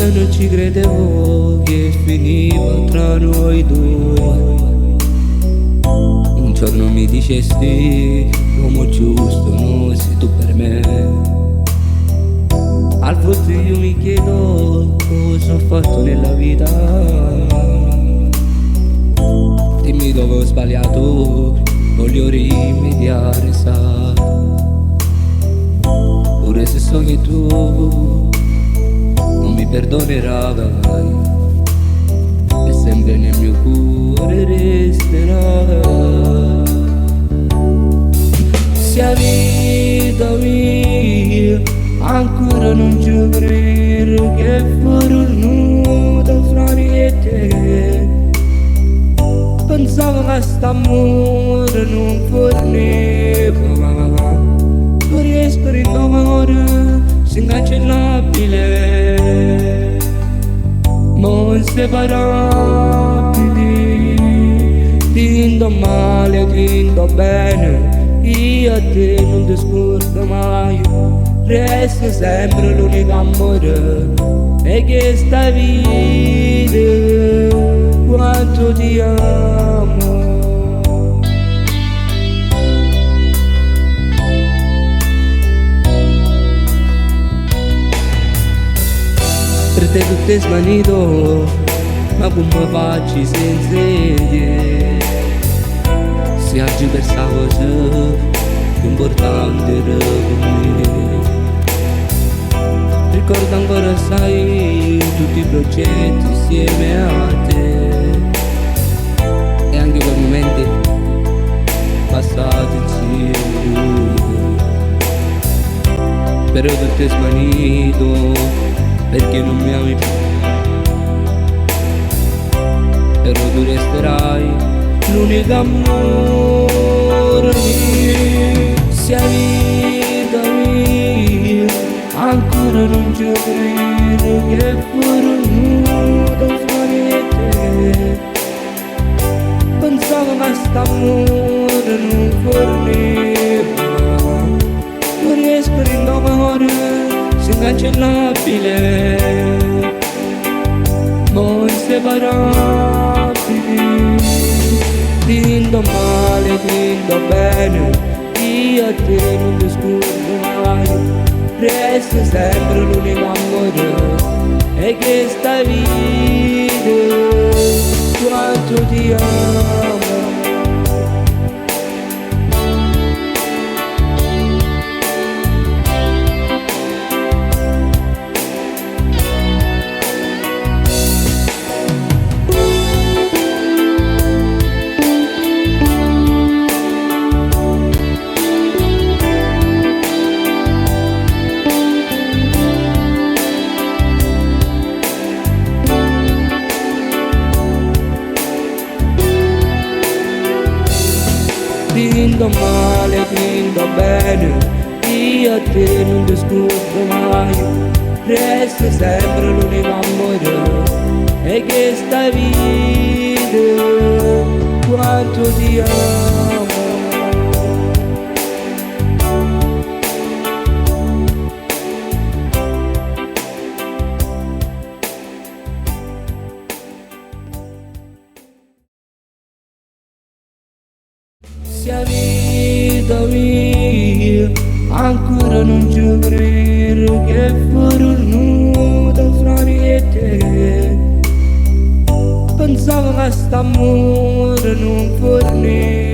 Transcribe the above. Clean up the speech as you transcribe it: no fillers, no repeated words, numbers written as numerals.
forse non ci credevo che finiva tra noi due. Un giorno mi dicesti l'uomo giusto non sei tu per me. Al volte io mi chiedo cosa ho fatto nella vita. Dimmi dove ho sbagliato, voglio rimediare, sai. Pure se so che tu non mi perdonerai, e sempre nel mio cuore resterai. Sia vita mia, ancora non ci credo che farò nudo fra me e te. Pensavo che st'amore non forniva, non riesco a rinnovare, si incancellabile, ma inseparabili. Ti sto male, ti sto bene, io a te non ti scordo mai. Resta sempre l'unico amore, e che sta vita quanto ti amo. Per te tutto è svanito, ma come faccio senza te? Se oggi per sta cosa importante per me. Ricordo ancora, sai, tutti i progetti insieme a te, e anche quei momenti passati insieme. Però tutto è svanito perché non mi ami più. Però tu resterai l'unico amore mio. Sia vita mia, ancora non ci credo che farò nudo fra me e te. Pensavo che st'amore non forniva, non riesco a rinnovare, si incancellabile, ma inseparabili. Ti sto male, ti sto bene, io a te non ti scordo mai. Resta sempre l'unico amore, e che sta vita quanto ti amo. Ti sto male, ti sto bene, io a te non ti scordo mai. Resta sempre l'unico amore, e che sta vita quanto ti amo. Sia vita mia, ancora non ci credo che farò nudo fra me e te. Pensavo che st'amore non forniva,